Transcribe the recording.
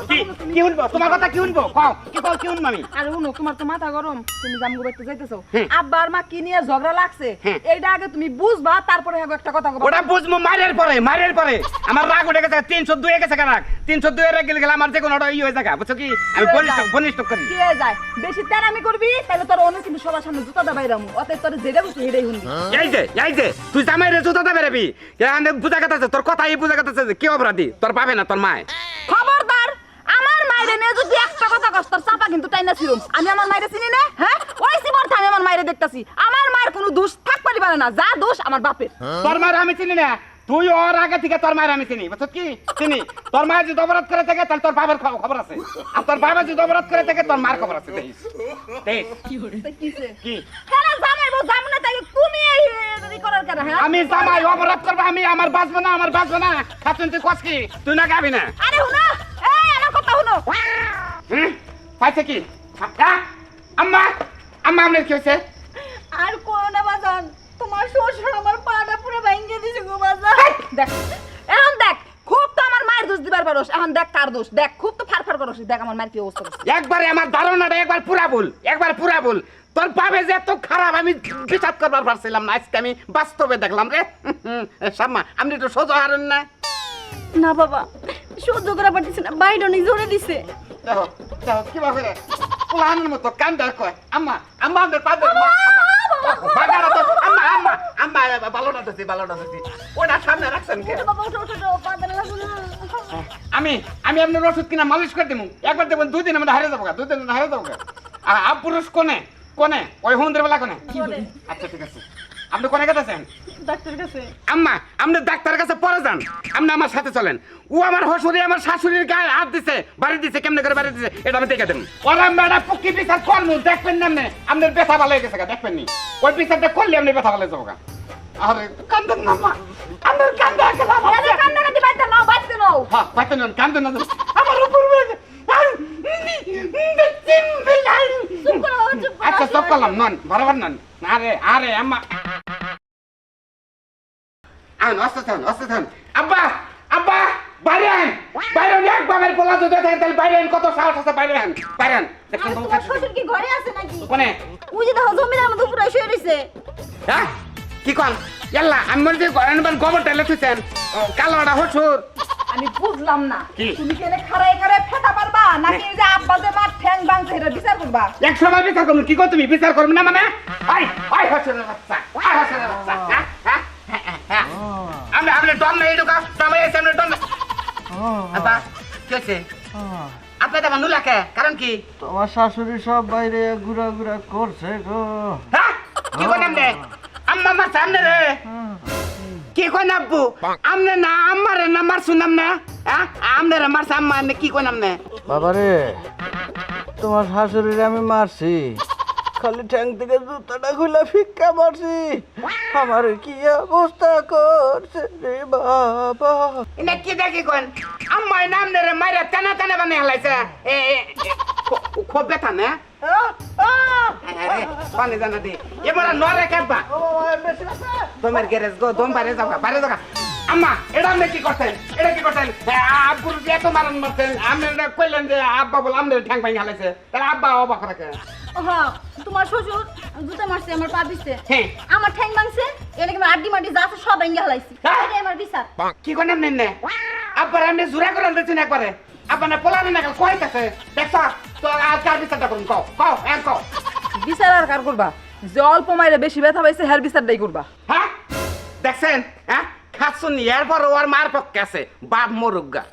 কি শুনবো তোমার কথা কি শুনবো কও কি কও কি শুনবো আমি আরে শুনো তোমার তো মাথা গরম তুমি জামগো বাইতে যাইতেছো আব্বা আর মা কি নিয়ে ঝগড়া লাগছে এইটা আগে তুমি বুঝবা তারপরে হবে একটা কথা কবা ওটা বুঝবো মারের পরে আমার রাগ উঠে গেছে 302 এ গেছে রাগ 302 এর গেলে গেলে আমার যে কোন ওটা ই হয়ে যায় বুঝছো কি আমি বনিষ্ঠ করি কি হয়ে যায় বেশি তেরামি করবি তাহলে তোর অনেক কিন্তু সবার সামনে জুতা দাবাইরামু অতএব তোর যেটা বুঝছিস সেটাই শুনবি এই যে তুই জামাই রে জুতা দাবাইরাবি এখানে বুঝা কথা আছে তোর কথা এই বুঝা কথা আছে কি অপরাধী তোর পাবে না তোর মা খবরদার আমার মাইরে নিয়ে যদি একটা কথা কস তোর চাপা কিন্তু তাই না ছিলুম আমি আমার মাইরে চিনি না হ্যাঁ ওই সিবর্থ আমি আমার মাইরে দেখতাছি আমার মায়ের কোনো দোষ থাকতে পারে না যা দোষ আমার বাপের তোর মায়ের আমি চিনি না তুই ওর আগে থেকে তোর মায়ের আমি চিনি বুঝছ কি চিনি তোর মায়ের যদি অপরাধ করে থাকে তাহলে তোর বাবার খবর আছে আর তোর বাবা যদি অপরাধ করে থাকে তোর মার খবর আছে কি কেন জামাই বউ জামনা তাই তুমি এই করার কেন হ্যাঁ আমি জামাই অপরাধ করব আমি আমার বাঁচবো না খাতুন তুই কস কি তুই না গাবি না আরে হুনা এই আমার কথা হুনো পাইছে কি আম্মা আমনে কি হইছে আর কোনা বাজান তোমার শ্বশুর আমার পাটা পুরো ভাঙিয়ে দিছে গো বাজান দেখ এখন দেখ খুব তো আমার মায়ের দোষ দিবার পারোস এখন দেখ কার দোষ দেখ খুব তো ফারফার করছিস দেখ আমার মায়ের কি অবস্থা একবারে আমার ধারণাটা একবার পুরা ভুল তোর পাবে যে এত খারাপ আমি বিচার করবার পারছিলাম না আজকে আমি বাস্তবে দেখলাম রে শাম্মা আপনি তো সোজা হারেন না না বাবা সহ্য করা পারতেছি না বাইরে অনেক জোরে দিছে দেখো কি ভাবে রে প্লানের মতো কান্দা কয় আম্মা আমাদের পাবে বাগারা তো আম্মা ভালোটা দিছি ওটা সামনে রাখছেন কে বাবা ওঠো পাদরে লাগো না আমি আপনার ওষুধ কিনা মালিশ করে দেবো একবার দেখবেন 2 দিনের মধ্যে হারিয়ে যাবো আর পুরুষ কোনে ওই হুন্দের বেলা কোনে আচ্ছা ঠিক আছে আপনি কোনে গেছেন ডাক্তারের কাছে আম্মা আপনি ডাক্তারের কাছে পরে যান আপনি আমার সাথে চলেন ও আমার হসুরি আমার শাশুড়ির গায়ে হাত দিছে বাড়ি দিছে কেমনে করে বাড়ি দিছে এটা আমি দেখে দেন ওরা ম্যাডাম পক্ষী বিচার করবো দেখবেন না আপনার ব্যথা ভালো হয়ে গেছে দেখবেন নি ওই বিচারটা করলে আপনি ব্যথা ভালো যাবো আরে কান্দেন না মা আমার কান্দা গেলাম কান্দা কাটি বাইতে নাও হ্যাঁ বাইতে নাও কান্দেন না আমার উপর আচ্ছা সব করলাম নন বরাবর নন আরে আম্মা অস্তে থাকুন আব্বা বাইরে একবার বলা যদি থাকে তাহলে বাইরে কত সাহস আছে বাইরে দেখুন তোমার শ্বশুর কি ঘরে আছে নাকি কোনে ওই যে দেখো জমিদার মধ্যে পুরো শুয়ে রইছে হ্যাঁ কি কোন ইয়াল্লা আমি মনে যে গরনবান গোবর টেলে তুইছেন কালোটা হসুর আমি বুঝলাম না তুমি কি এনে খাড়ায় ফেটা পারবা নাকি এই যে আব্বা যে মার ঠ্যাং ভাঙছে এটা বিচার করবা এক সময় বিচার করব কি কো তুমি বিচার করবে না মানে আই হসুরের বাচ্চা আমরা ডন নাই ঢোকা সময় এসে আমরা ডন আব্বা কি হচ্ছে আপনি তো মানু লাগে কারণ কি তোমার শাশুড়ি সব বাইরে ঘুরা করছে গো হ্যাঁ কি বলেন রে আম্মা মা সামনে রে কি কোন আব্বু আমনে না আমারে না মার শুনাম না আমনে রে মারছ আম্মা নে কি কোন আমনে বাবা রে তোমার শাশুড়িরে আমি মারছি খালি ঠ্যাং থেকে জুতাটা খুলে ফিক্কা মারছি আমার কি অবস্থা করছে রে বাবা এনে কি দেখি কোন আম্মা নাম রে মাইরা টানা বানে হলাইছে খুব ব্যথা না পানি জানা দি এবারে নরে কাটবা তোমার গ্যারেজ গো দম বাইরে যাও আম্মা এটা আপনি কি করতেন আব্বুর যে এত মারতেন আপনি কইলেন যে আব্বা বলে আমাদের ঠ্যাং ভাঙি হালাইছে তাহলে আব্বা অবাক রাখে হ্যাঁ তোমার শ্বশুর জুতা মারছে আমার পা দিছে আমার ঠ্যাং ভাঙছে এর কি আড্ডি মাটি যা আছে সব ভাঙি হালাইছি এটাই আমার বিচার কি কোন আপনি নে আব্বার আপনি জুরা করে দিতেছেন একবারে আব্বা না পোলানে না কইতাছে দেখছ তো আর কার বিচারটা করুন কও বিচার আর কার করবা যে অল্প মাইরে বেশি ব্যথা পাইছে হের বিচারটাই করবা হ্যাঁ দেখছেন খাচ্ছুন এরপর ওর মার পক্ষে আছে বাপ মরুগা